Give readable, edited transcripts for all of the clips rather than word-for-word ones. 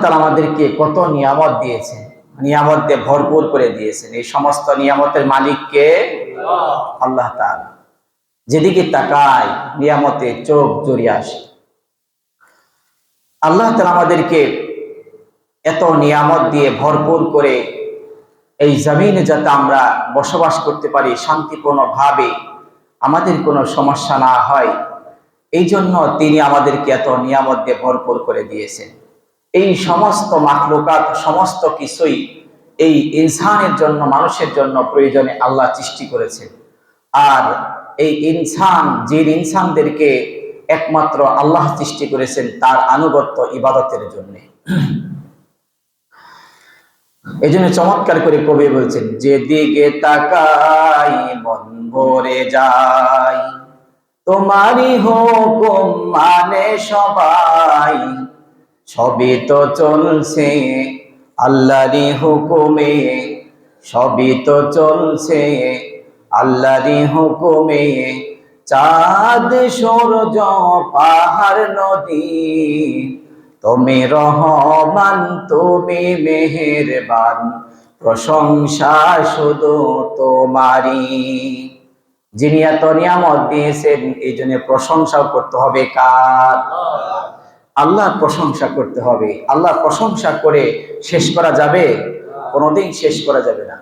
তাআলা আমাদেরকে কত নিয়ামত দিয়েছেন, নিয়ামত দিয়ে ভরপুর করে দিয়েছেন। এই সমস্ত নিয়ামতের মালিক কে? আল্লাহ তাআলা। যেদিকে তাকায় নিয়ামতে চোখ জড়িয়ে আসে। আল্লাহ তাআলা আমাদেরকে এত নিয়ামত দিয়ে ভরপুর করে এই জমিনে যাতে আমরা বসবাস করতে পারি শান্তিপূর্ণ ভাবে, আমাদের কোনো সমস্যা না হয়, এই জন্য তিনি আমাদেরকে এত নিয়ামত দিয়ে ভরপুর করে দিয়েছেন। এই সমস্ত মাখলুকাত, সমস্ত কিছুই এই ইনসানের জন্য, মানুষের জন্য প্রয়োজনে আল্লাহ সৃষ্টি করেছেন। আর এই ইনসান, যে ইনসানদেরকে একমাত্র আল্লাহ সৃষ্টি করেছেন তার আনুগত্য ইবাদতের জন্য। এই জন্য চমৎকার করে কবি বলছেন, যেদিকে তাকাই মন ভরে যায়, তোমারই হুকুম মানে সবাই, সবই তো চলছে আল্লাহরই হুকুমে, সবই তো চলছে আল্লাহরই হুকুমে, চাঁদ সূরজ পাহাড় নদী, তুমি রহমান তুমি মেহেরবান, প্রশংসা শুধু তোমারই। যিনি এত নিয়ামত দিয়েছেন, এই জন্য প্রশংসা করতে হবে কার? আল্লাহর প্রশংসা করতে হবে। আল্লাহর প্রশংসা করে শেষ করা যাবে? কোনোদিন শেষ করা যাবে না।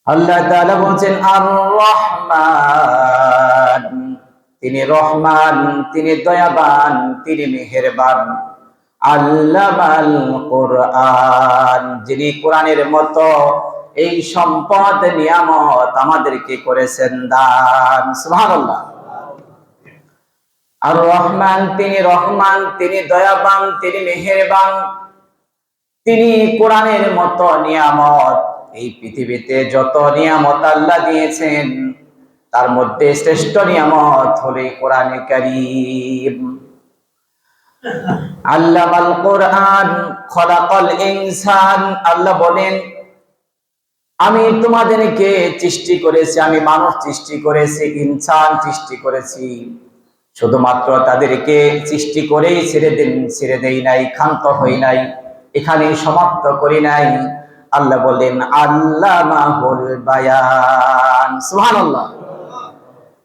আল্লাহ তাআলা বলছেন আর রহমান, তিনি রহমান, তিনি দয়াবান, তিনি মেহেরবান। আল্লামাল কোরআন, যিনি কোরআনের মতো এই সম্পদ নিয়ামত আমাদেরকে করেছেন দান। সুবহানাল্লাহ। আর রহমান, তিনি রহমান, তিনি দয়াবান, তিনি মেহেরবান। তিনি কোরআনের মতো নিয়ামত, এই পৃথিবীতে যত নিয়ামত আল্লাহ দিয়েছেন তার মধ্যে শ্রেষ্ঠ নিয়ামত হলো কোরআনে কারীম। আল্লামাল কোরআন খলাকাল ইনসান, আল্লাহ বলেন আমি তোমাদেরকে সৃষ্টি করেছি, আমি মানুষ সৃষ্টি করেছি, ইনসান সৃষ্টি করেছি। শুধুমাত্র তাদেরকে সৃষ্টি করেই ছেড়ে দেই নাই, ক্ষান্ত হই নাই, এখানে সমাপ্ত করি নাই। আল্লাহ বলেন আল্লামাহুল বায়ান। সুবহানাল্লাহ।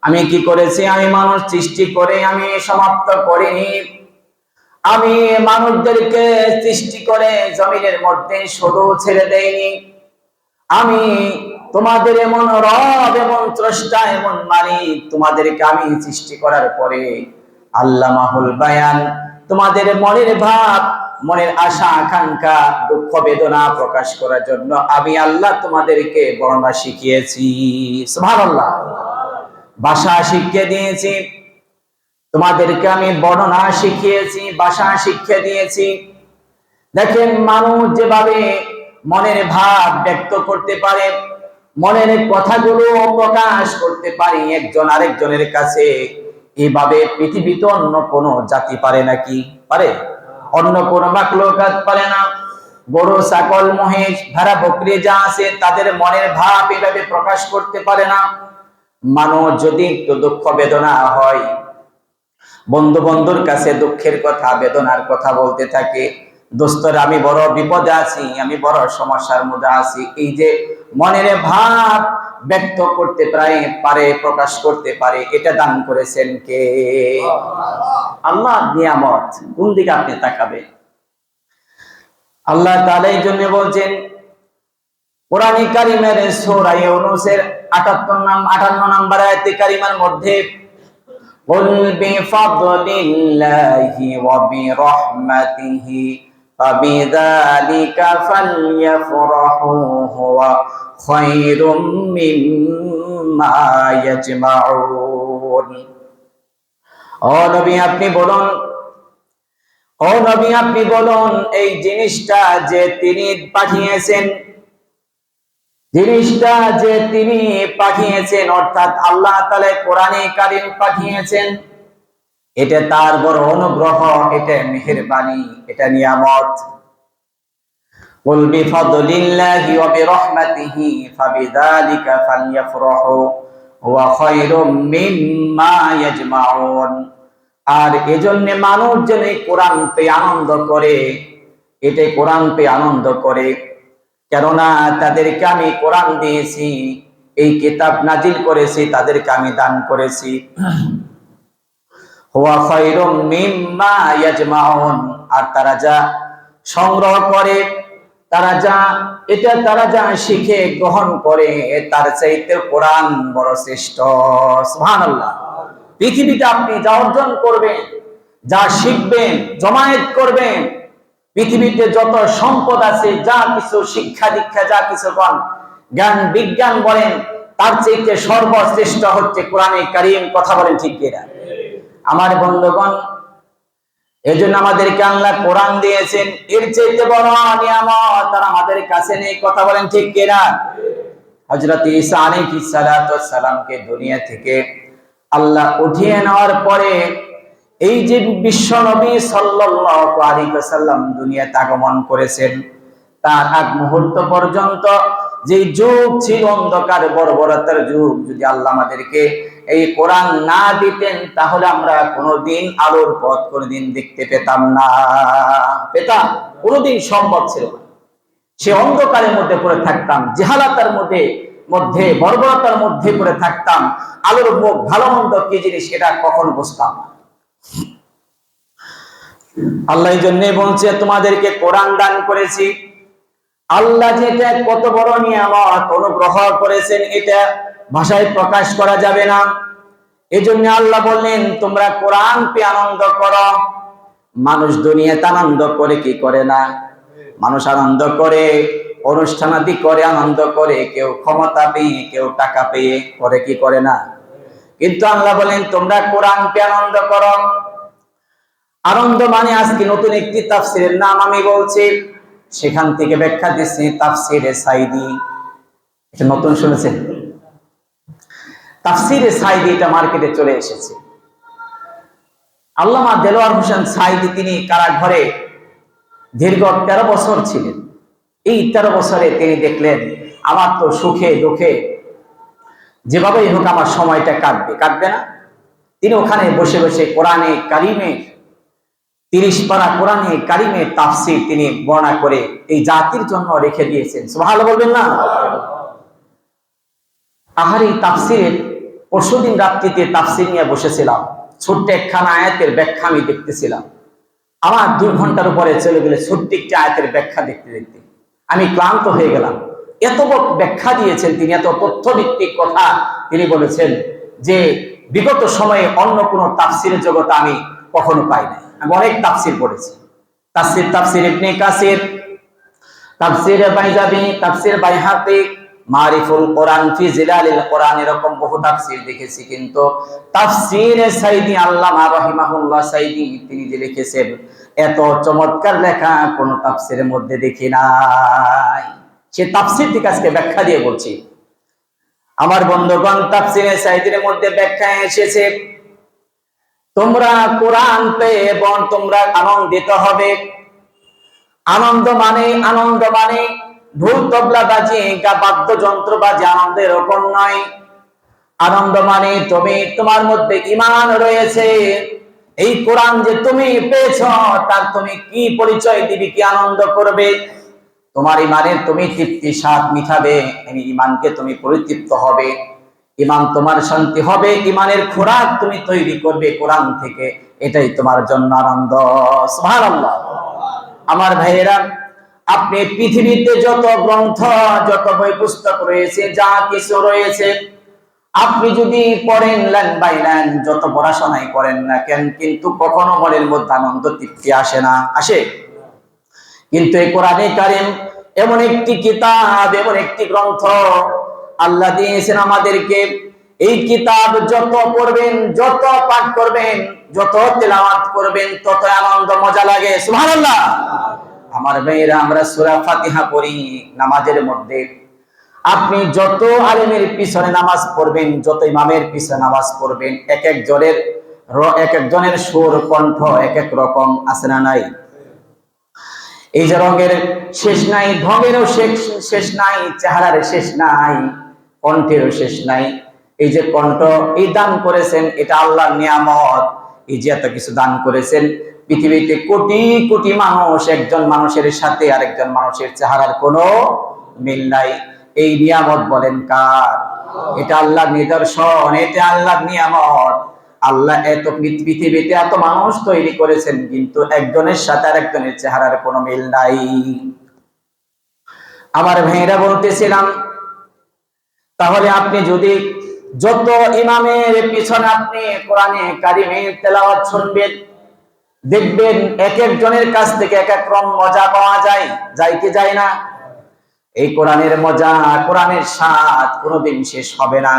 আমি কি করেছি? আমি মানুষ সৃষ্টি করে আমি সমাপ্ত করিনি। আমি মানুষদেরকে সৃষ্টি করে জমিনের মধ্যে শুধু ছেড়ে দেইনি। আমি তোমাদের এমন রব, এমন স্রষ্টা, এমন মালিক, তোমাদেরকে আমি সৃষ্টি করার পরে আল্লামাহুল বায়ান, তোমাদের মনের ভাব, মনের আশা আকাঙ্ক্ষা, দুঃখ বেদনা প্রকাশ করার জন্য আমি আল্লাহ তোমাদেরকে বর্ণনা শিখিয়েছি। সুবহানাল্লাহ। ভাষা শিখিয়ে দিয়েছি, তোমাদেরকে আমি বর্ণনা শিখিয়েছি, ভাষা শিখিয়ে দিয়েছি। দেখেন মানুষ যেভাবে মনের ভাব ব্যক্ত করতে পারে, মনের কথাগুলো প্রকাশ করতে পারে একজন আরেকজনের কাছে, এইভাবে পৃথিবীতে অন্য কোন জাতি পারে নাকি? পারে? অন্য কোন মাখলুকাত পারে না। গরু, ছাগল, মহিষ, ভেড়া, বকরি যা আছে তাদের মনের ভাব এভাবে প্রকাশ করতে পারে না। মানুষ যদি একটু দুঃখ বেদনা হয়, বন্ধুর কাছে দুঃখের কথা, বেদনার কথা বলতে থাকে, দোস্তর আমি বড় বিপদে আছি, আমি বড় সমস্যার মধ্যে আছি, এই যে মনের ভাব ব্যক্ত করতে পারে, প্রকাশ করতে পারে, এটা দান করেছেন কে? আল্লাহ। নিয়ামত কোন দিকে আপনি তাকাবেন? আল্লাহ তাআলা এই জন্য বলছেন কোরআনে কারীমের সূরা ইউনূসের 58 নম্বর আয়াতে কারিমার মধ্যে, قل بفضل الله وبرحمته فبذلك فليفرحوا هو خير مما يجمعون। ও নবী আপনি বলুন, ও নবী আপনি বলুন, এই জিনিসটা যে তিনি পাঠিয়েছেন, জিনিসটা যে তিনি পাঠিয়েছেন, অর্থাৎ আল্লাহ তাআলা কোরআনে কারীম পাঠিয়েছেন, এটা তার বড় অনুগ্রহ, এটা মেহেরবানি, এটা নিয়ামত। কুল বিফাদলিল্লাহি ওয়া বিরহমাতিহি ফাবিযালিকা ফালইফরাহু ওয়া খায়রুম মিম্মা ইয়াজমাউন। আর এজন্য মানুষ যেন এই কোরআন পেয়ে আনন্দ করে, এটাই কোরআন পেয়ে আনন্দ করে। কেননা তাদেরকে আমি কোরআন দিয়েছি, এই কিতাব নাজিল করেছি, তাদেরকে আমি দান করেছি। হুয়া খায়রুম মিম্মা ইয়াজমাউন, আর তারা যা সংগ্রহ করে, তারা যা শিখে গ্রহণ করে, তার চাইতে কোরআন বড় শ্রেষ্ঠ। সুবহানাল্লাহ। পৃথিবীতে আপনি যা অর্জন করবেন, যা শিখবেন, জমায়েত করবেন, পৃথিবীতে যত সম্পদ আছে, যা কিছু শিক্ষা দীক্ষা, যা কিছু জ্ঞান বিজ্ঞান বলেন, তার চাইতে সর্বশ্রেষ্ঠ হচ্ছে কোরআনে কারীম। কথা বলেন ঠিক কিনা? আমার বন্ধুগণ, এজন্য আমাদেরকে আল্লাহ কোরআন দিয়েছেন, এর চাইতে বড় নিয়ামত তার আমাদের কাছে নেই। কথা বলেন ঠিক কিনা? হযরত ঈসা আলাইহিস সালাতু ওয়াস সালামকে দুনিয়া থেকে আল্লাহ উঠিয়ে নেওয়ার পরে এই যে বিশ্ব নবী সাল্লাল্লাহু আলাইহি ওয়াসাল্লাম দুনিয়াতে আগমন করেছেন, তার আগ মুহূর্ত পর্যন্ত যে যুগ ছিল অন্ধকার বর্বরতার যুগ, যদি আল্লাহ আমাদেরকে এই কোরআন না দিতেন তাহলে আমরা কোনোদিন আলোর পথ কোনোদিন দেখতে পেতাম না। কোনোদিন সম্ভব ছিল না। সে অন্ধকারের মধ্যে পড়ে থাকতাম, জাহালাতের মধ্যে বর্বরতার মধ্যে পড়ে থাকতাম। আলোর মুখ, ভালো মন্দ কি জিনিস এটা কখনো বুঝতাম না। আল্লাহ এই জন্য বলছে তোমাদেরকে কোরআন দান করেছি। আল্লাহ যেটা কত বড় নিয়ামত অনুগ্রহ করেছেন, এটা ভাষায় প্রকাশ করা যাবে না। এজন্য আল্লাহ বললেন তোমরা কোরআন পেয়ে আনন্দ করো। মানুষ দুনিয়াতে আনন্দ করে কি করে না? মানুষ আনন্দ করে, অনুষ্ঠানাদি করে, আনন্দ করে, কেউ ক্ষমতা পেয়ে, কেউ টাকা পেয়ে করে কি করে না? কিন্তু আল্লাহ বলেন তোমরা কোরআন পেয়ে আনন্দ করো। আনন্দ মানে আজকে নতুন একটি তাফসীরের নাম আমি বলছি, সেখান থেকে ব্যাখ্যা দিচ্ছি তাফসীরে সাইদি। এটা নতুন শুনেছেন? তাফসীরে সাইদি এটা মার্কেটে চলে এসেছে। আল্লামা দেলোয়ার হোসেন সাইদি তিনি কারাগারে দীর্ঘ 13 বছর ছিলেন। এই 13 বছরে তিনি দেখলেন আমার তো সুখে দুঃখে যেভাবেই হোক আমার সময়টা কাটবে না। তিনি ওখানে বসে বসে কোরআনে কারিমে 30 পারা কোরআনে কারিমে তাফসীর তিনি বর্ণনা করে এই জাতির জন্য রেখে দিয়েছেন। সুবহানাল্লাহ বলবেন না? আহারি তাফসীরের পরশুদিন রাত্রিতে তাফসীর নিয়ে বসেছিলাম, ছোট্ট একখানা আয়াতের ব্যাখ্যা আমি দেখতেছিলাম। আমার 2 ঘন্টার উপরে চলে গেলে ছোট্ট একটি আয়াতের ব্যাখ্যা দেখতে দেখতে আমি ক্লান্ত হয়ে গেলাম। এত বড় ব্যাখ্যা দিয়েছেন তিনি, এত তথ্যভিত্তিক কথা তিনি বলেছেন যে বিগত সময়ে অন্য কোনো তাফসীরের জগতে আমি কখনো পাই নাই। আমি অনেক তাফসীর পড়েছি, তাফসীর ইবনে কাসির, তাফসীর বাইজাবি, তাফসীর বাইহাকি, মারিফুল কোরআন ফি জিলালিল কোরআন, এরকম বহু তাফসীর দেখেছি। কিন্তু তাফসীরে সাইদি আল্লামা রাহিমাহুল্লাহ সাইদি তিনি যে লিখেছেন, এত চমৎকার লেখা কোন তাফসীরের মধ্যে দেখি নাই। সে তাফসীর থেকে আজকে ব্যাখ্যা দিয়ে বলছি। আমার বন্ধুগণ, তাফসীরে সাইদির মধ্যে ব্যাখ্যা এসেছে তোমরা কোরআন পেয়ে এবং তোমরা আনন্দিত হবে। আনন্দ মানে ঢোল তবলা বাজিয়ে বাদ্যযন্ত্র বাজিয়ে আনন্দ এরকম নয়। আনন্দ মানে তোমার মধ্যে ঈমান রয়েছে, এই কোরআন যে তুমি পেয়েছ তার তুমি কি পরিচয় দিবি, কি আনন্দ করবে? তোমার ঈমানের তুমি তৃপ্তি স্বাদ মিটাবে, ঈমানকে তুমি পরিতৃপ্ত হবে, ঈমান তোমার শান্তি হবে, ঈমানের খোরাক তুমি তৈরি করবে কোরআন থেকে, এটাই তোমার জন্য আনন্দ। সুবহানাল্লাহ। আমার ভাইয়েরা, আপনি পৃথিবীতে যত গ্রন্থ, যত বই পুস্তক রয়েছে, যা কিছু রয়েছে, আপনি যদি পড়েন লাইন বাই লাইন, যত পড়াশোনাই করেন না কেন, কিন্তু কখনো মনের মধ্যে আনন্দ তৃপ্তি আসে না। আসে? কিন্তু এই কোরআনে কারীম এমন একটি কিতাব, এমন একটি গ্রন্থ আল্লাহ দিয়েছেন আমাদেরকে। এই কিতাব যত পড়বেন, যত পাঠ করবেন, যত তেলাওয়াত করবেন, তত আনন্দ মজা লাগে। সুবহানাল্লাহ। আমার ভাইয়েরা, আমরা সূরা ফাতিহা পড়ি নামাজের মধ্যে। আপনি যত আলেমের পিছনে নামাজ পড়বেন, যত ইমামের পিছনে নামাজ পড়বেন, এক একজনের সুর কণ্ঠ এক এক রকম, আছে না নাই? এই যে রঙের শেষ নাই, ঢঙেরও শেষ নাই, চেহারার শেষ নাই, কণ্ঠেরও শেষ নাই। এই যে কণ্ঠ এই দান করেছেন, এটা আল্লাহর নিয়ামত। এই যে এত কিছু দান করেছেন, পৃথিবীতে কোটি কোটি মানুষ, একজন মানুষের সাথে আরেকজন মানুষের চেহারার কোনো মিল নাই। এই নিয়ামত বলেন কার? এটা আল্লাহর নিদর্শন, এটা আল্লাহর নিয়ামত। আল্লাহ এত পৃথিবীতে এত মানুষ তৈরি করেছেন, কিন্তু একজনের সাথে আরেকজনের চেহারার কোনো মিল নাই। আমার ভাইরা বলতেছিলাম, তাহলে আপনি যদি যত ইমামের পিছনে আপনি কোরআনে কারিমের তেলাওয়াত শুনবেন, দেখবেন এক একজনের কাছ থেকে এক এক রকম মজা পাওয়া যায়, যায় কি যায় না? এই কোরআনের মজা, কোরআনের স্বাদ কোনোদিন শেষ হবে না।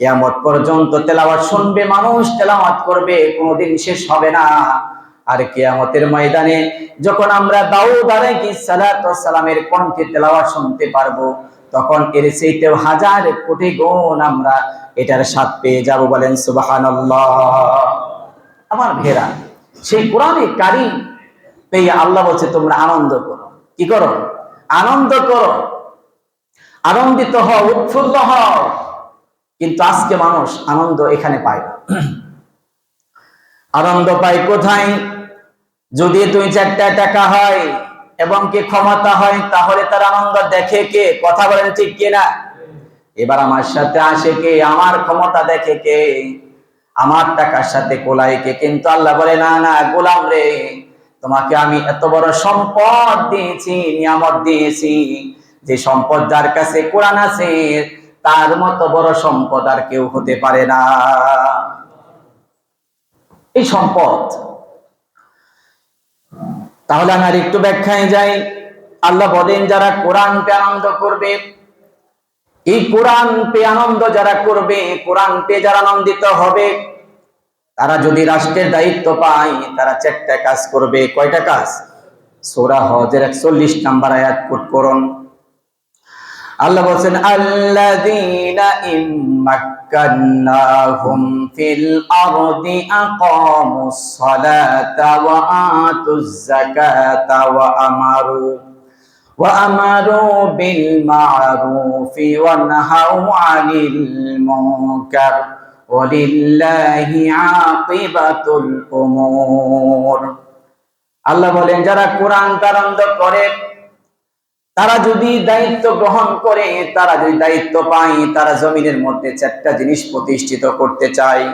কিয়ামত পর্যন্ত তেলাওয়াত শুনবে মানুষ, তেলাওয়াত করবে, কোনোদিন শেষ হবে না। আর কিয়ামতের ময়দানে যখন আমরা দাউদ আলাইহিস সালামের কণ্ঠে তেলাওয়াত শুনতে পারবো, তখন এর চাইতেও হাজার কোটি গুণ আমরা এটার স্বাদ পেয়ে যাব। বলেন সুবহানাল্লাহ। আমার ভেরা, সেই কোরআনে কারীম পেয়ে আল্লাহ বলছে তোমরা আনন্দ করো। কি করো? আনন্দ করো, আনন্দিত হও, উৎফুল্ল হও। কিন্তু আজকে মানুষ আনন্দ এখানে পায় না। আনন্দ পায় কোথায়? যদি 2-4টা টাকা হয় এবং কি ক্ষমতা হয়, তাহলে তার আনন্দ দেখে কে? কথা বলেন ঠিক কিনা? এবার আমার সাথে আসে কে? আমার ক্ষমতা দেখে কে? আমার টাকার সাথে কোলায় কে? কিন্তু আল্লাহ বলে না না গোলাম রে, তোমাকে আমি এত বড় সম্পদ দিয়েছি, নিয়ামত দিয়েছি, যে সম্পদ যার কাছে কোরআন আছে তার মতো বড় সম্পদ আর কেউ হতে পারে না। এই সম্পদ। তাহলে আমি আর একটু ব্যাখ্যায় যাই। আল্লাহ বলেন যারা কোরআন পেয়ে আনন্দ করবে, এই কোরআন পেয়ে আনন্দ যারা করবে, কোরআন পেয়ে যারা আনন্দিত হবে, তারা যদি রাষ্ট্রের দায়িত্ব পায়, তারা 4টা কাজ করবে। কয়টা কাজ? সূরা হজের 41 নম্বর আয়াত কোট করুন। আল্লাহ বলেন আল্লাযীনা ইম্মাক্কান্নাহুম ফিল আরদি আকামুস সালাতা ওয়া আতুজ যাকাতা ওয়া আমারু বিল মা'রুফি ওয়া নাহাউ আনিল মুনকার ওয়ালিল্লাহি আকিবাতুল উমুর। আল্লাহ বলেন যারা কোরআন আনন্দ করে, তারা যদি দায়িত্ব গ্রহণ করে, তারা যদি দায়িত্ব পায়, তারা জমিনের মধ্যে 4টা জিনিস প্রতিষ্ঠিত করতে চায়।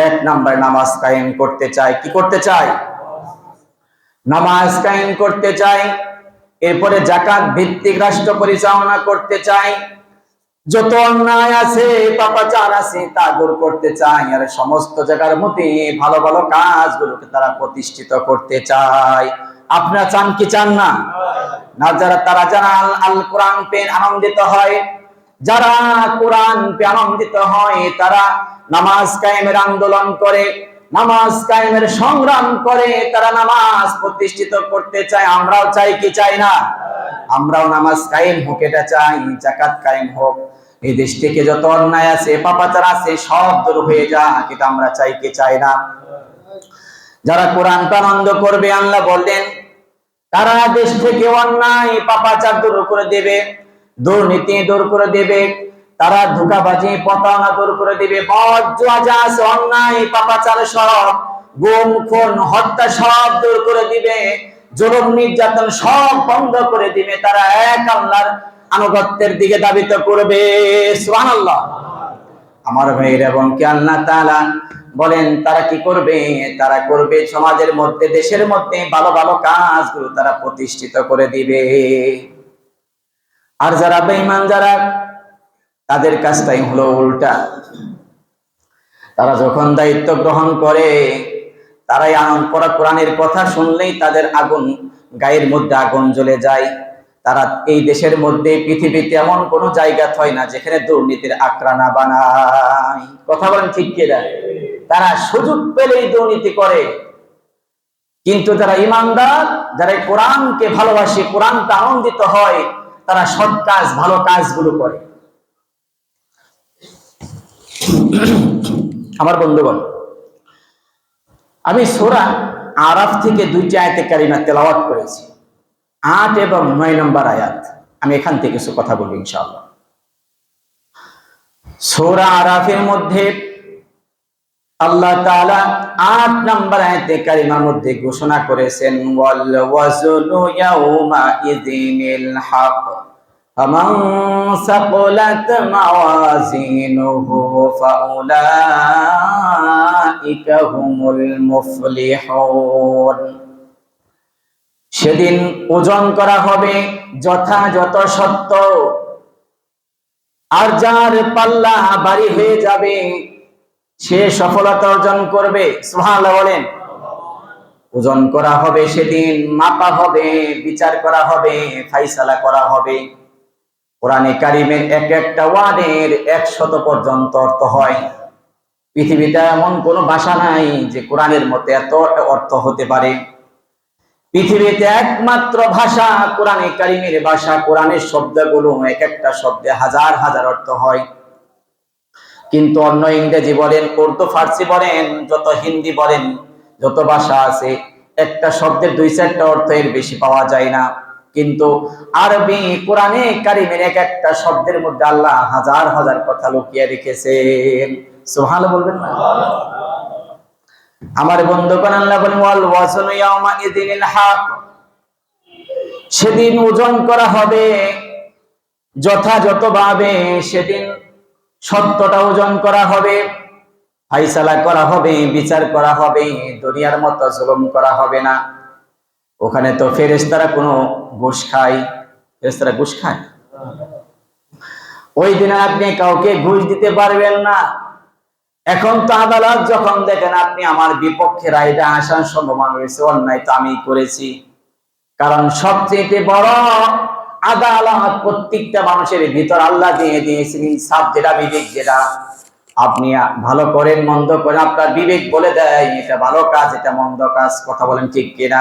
1 নাম্বার নামাজ কায়েম করতে চায়। কি করতে চায়? নামাজ কায়েম করতে চায়। এরপরে যাকাত ভিত্তিক রাষ্ট্র পরিচালনা করতে চায়। যত অন্যায় আছে, পাপাচার আছে, তা দূর করতে চায়। আর সমস্ত জায়গার মধ্যে ভালো ভালো কাজগুলোকে তারা প্রতিষ্ঠিত করতে চায়। আপনারা চান কি চান না? না, যারা আল কোরআন পেয়ে আনন্দিত হয়, যারা কোরআন পেয়ে আনন্দিত হয়, তারা নামাজ কায়েমের আন্দোলন করে, নামাজ কায়েমের সংগ্রাম করে, তারা নামাজ প্রতিষ্ঠিত করতে চায়। আমরাও চাই কি চাই না? আমরাও নামাজ কায়েম হোক এটা চাই, যাকাত কায়েম হোক, এই দেশ থেকে যত অন্যায় আছে, পাপাচার আছে, সব দূর হয়ে যাক, এটা আমরা চাই কি চাই না? যারা কোরআন আনন্দ করবে, আল্লাহ বললেন তারা দেশ থেকে অন্যায় পাপাচার দূর করে দেবে, দুর্নীতি দূর করে দেবে, তারা ধোঁকাবাজি প্রতারণা দূর করে দেবে, মদ জুয়া যা আছে অন্যায় পাপাচার সব, গুম খুন হত্যা সব দূর করে দিবে, জুলুম নির্যাতন সব বন্ধ করে দিবে। তারা এক আল্লাহর আনুগত্যের দিকে ধাবিত করবে। সুবহানাল্লাহ। আমার ভাইরা, এবং কি আল্লাহ তাআলা বলেন তারা কি করবে? তারা করবে সমাজের মধ্যে, দেশের মধ্যে ভালো ভালো কাজগুলো তারা প্রতিষ্ঠিত করে দিবে। আর যারা বেঈমান, যারা, তাদের কাজটাই হলো উল্টা। তারা যখন দায়িত্ব গ্রহণ করে, তারাই আনন্দ করা, কোরআনের কথা শুনলেই তাদের আগুন, গায়ের মধ্যে আগুন জ্বলে যায়। তারা এই দেশের মধ্যে, পৃথিবীতে এমন কোন জায়গা হয় না যেখানে দুর্নীতির আখড়া না বানায়। কথা বলেন ঠিক কিনা? তারা সুযোগ পেলেই দুর্নীতি করে। কিন্তু যারা ইমানদার, যারা কোরআনকে ভালোবাসে, কোরআনকে আনন্দিত হয়, তারা সৎ কাজ, ভালো কাজগুলো করে। আমার বন্ধুগণ, আমি সূরা আরাফ থেকে 2টি আয়াতে কারিমা তেলাওয়াত করেছি, 8 এবং 9 নম্বর আয়াত। আমি এখান থেকে কিছু কথা বলবো ইনশাআল্লাহ। সূরা আরাফের মধ্যে আল্লাহ তাআলা ৮ নম্বর আয়াতে কারিমার মধ্যে ঘোষণা করেছেন ওয়াল ওয়াজনু ইয়াউমা ইযিনিল হক ফামান সাকুলাত মাওয়াজিনুহু ফাউলাইকা হুমুল মুফলিহুন। সেদিন ওজন করা হবে যথাযথ সত্য, আর যার পাল্লা ভারী হয়ে যাবে সে সফলতা অর্জন করবে। সুবহানাল্লাহ বলেন। ওজন করা হবে সেদিন, মাপা হবে, বিচার করা হবে, ফাইসালা করা হবে। কোরআনে কারিমের এক একটা ওয়ার্ডের ১০০ পর্যন্ত অর্থ হয়। পৃথিবীতে এমন কোন ভাষা নাই যে কোরআনের মতো এত অর্থ হতে পারে। পৃথিবীতে একমাত্র ভাষা কোরআনে কারিমের ভাষা। কোরআনের শব্দগুলো এক একটা শব্দে হাজার হাজার অর্থ হয়। কিন্তু অন্য ইংরেজি বলেন, উর্দু, ফার্সি বলেন, যত হিন্দি বলেন, যত ভাষা আছে, একটা শব্দের ২-৪টা অর্থ এর বেশি পাওয়া যায় না। কিন্তু আরবি কোরআনে কারিমের এক একটা শব্দের মধ্যে আল্লাহ হাজার হাজার কথা লুকিয়ে রেখেছেন। সুবহানাল্লাহ বলবেন না? আমার বন্ধুগণ, আল্লাহ বলেন ওয়াল ওয়াজনু ইয়াউমা ইযিনিল হক। সেদিন ওজন করা হবে যথাযথভাবে, সেদিন সত্যটা ওজন করা হবে, ফাইসালা করা হবে, বিচার করা হবে। দুনিয়ার মতো জুলুম করা হবে না। ওখানে তো ফেরেশতারা কোনো ঘুষ খায়? ফেরেশতারা ঘুষ খায়? ওই দিনে আপনি কাউকে ঘুষ দিতে পারবেন না। এখন তো আদালত যখন দেখেন আপনি আমার বিপক্ষে রায়টা আসার সম্ভাবনা রয়েছে, অন্যায় তো আমি করেছি। কারণ সবচেয়ে বড় আদালত প্রত্যেকটা মানুষের ভিতর আল্লাহ দিয়ে দিয়েছেন ইনসাফ, যেটা বিবেক, যেটা আপনি ভালো করেন মন্দ করেন আপনার বিবেক বলে দেয় এটা ভালো কাজ, এটা মন্দ কাজ। কথা বলেন ঠিক কিনা?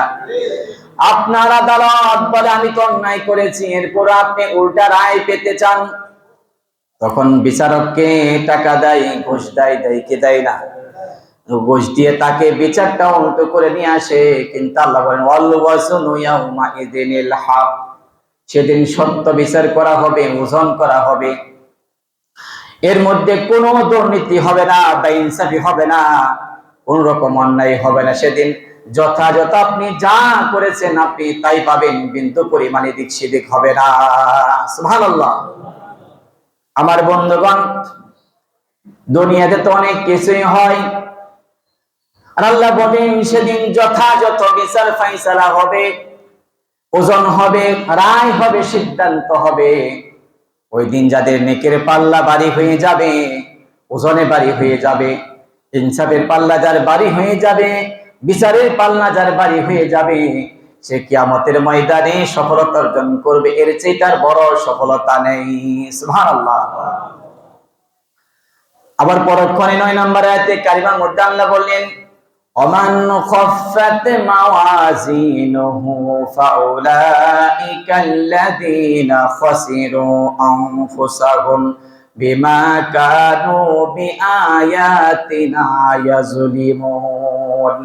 আপনার আদালত বলে আমি তো অন্যায় করেছি, এরপর আপনি উল্টা রায় পেতে চান, তখন বিচারককে টাকা দেয়, ঘুষ দেয়, কে দেয় না? ঘুষ দিয়ে তাকে বিচারটা উল্টো করে নিয়ে আসে। কিন্তু আল্লাহ বলেন ওয়াল ওয়াজনু ইয়াউমা ইযিনিল হক। সেদিন সত্য বিচার করা হবে, ওজন করা হবে। এর মধ্যে কোনো দুর্নীতি হবে না, বেইনসাফি হবে না, কোন রকম অন্যায় হবে না। সেদিন যথাযথ আপনি যা করেছেন আপনি তাই পাবেন, বিন্দু পরিমাণে দিক সেদিক হবে না। সুবহানাল্লাহ। আমার বন্ধুগণ, দুনিয়াতে তো অনেক কিছুই হয়, আর আল্লাহ বলেন সেদিন যথাযথ বিচার ফাইসালা হবে, ওজন হবে, রায় হবে, সিদ্ধান্ত হবে। ওই দিন যাদের নেকের পাল্লা ভারী হয়ে যাবে, ওজনে ভারী হয়ে যাবে, ইনসাফের পাল্লা যার ভারী হয়ে যাবে, বিচারের পাল্লা যার ভারী হয়ে যাবে, সে কিয়ামতের ময়দানে সফলতা অর্জন করবে। এর চেয়ে তার বড় সফলতা নেই। সুবহানাল্লাহ। আবার পরক্ষণে ৯ নম্বর আয়াতে কারিমার মধ্যে আল্লাহ বললেন ওমান খাফফাত মাওয়াজিনুহু ফাউলাইকাল্লাযীনা খাসিরু আনফুসাহুম বিমা কানু বিআয়াতিনা ইয়াজলিমুন।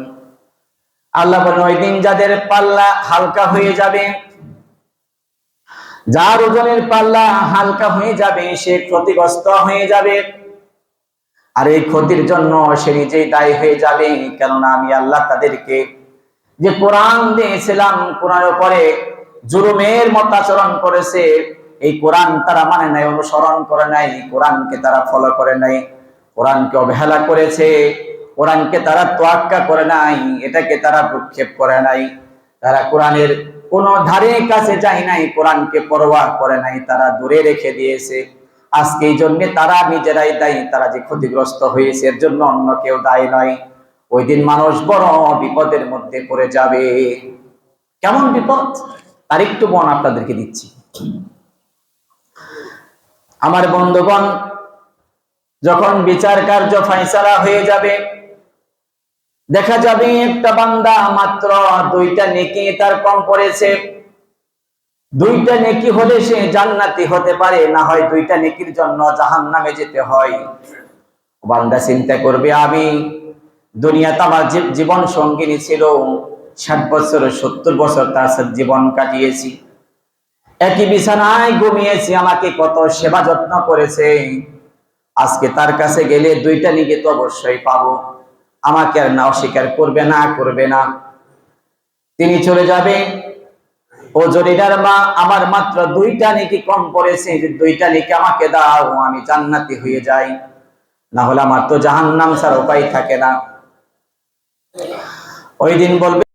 আল্লাহ বলেন ওই দিন যাদের পাল্লা হালকা হয়ে যাবে, যার ওজনের পাল্লা হালকা হয়ে যাবে, সে ক্ষতিগ্রস্ত হয়ে যাবে। আর এই ক্ষতির জন্য সে নিজেই দায়ী হয়ে যাবে। কেননা আমি আল্লাহ তাদেরকে যে কোরআন দিয়েছিলাম, কোরআনের উপরে জুলুমের মতো আচরণ করেছে। এই কোরআন তারা মানে নাই, অনুসরণ করে নাই, কোরআনকে তারা ফলো করে নাই, কোরআনকে অবহেলা করেছে, কোরআনকে তারা তোয়াক্কা করে নাই, এটাকে তারা ভ্রুক্ষেপ করে নাই, তারা কোরআনের কোনো ধারে কাছে যায় নাই, কোরআনকে পরোয়া করে নাই, তারা দূরে রেখে দিয়েছে। আজকে এই জন্য তারা নিজেরাই দায়ী, তারা যে ক্ষতিগ্রস্ত হয়েছে এর জন্য অন্য কেউ দায়ী নয়। ওই দিন মানুষ বড় বিপদের মধ্যে পড়ে যাবে। কেমন বিপদ তার একটু বর্ণনা আপনাদেরকে দিচ্ছি। আমার বন্ধুগণ, যখন বিচার কার্য ফাইসালা হয়ে যাবে, দেখা যাবে একটা বান্দা মাত্র 2টা নেকি তার কম পড়েছে। 2টা নেকি হলে সে জান্নাতি হতে পারে, না হয় 2টা নেকির জন্য জাহান্নামে যেতে হয়। বান্দা চিন্তা করবে আমি দুনিয়াতে আমার জীবন সঙ্গিনী ছিল, 60 বছর 70 বছর তার সাথে জীবন কাটিয়েছি, একই বিছানায় ঘুমিয়েছি, আমাকে কত সেবা যত্ন করেছে। আজকে তার কাছে গেলে 2টা নেকি তো অবশ্যই পাবো। আমাকে আর না অস্বীকার করবে না। তিনি চলে যাবে। ও জরিনার মা, আমার মাত্র 2টা নেকি কম পড়েছে, যে 2টা নেকি আমাকে দাও, আমি জান্নাতি হয়ে যাই, না হলে আমার তো জাহান্নাম ছাড়া উপায় থাকে না। ওই দিন বলবে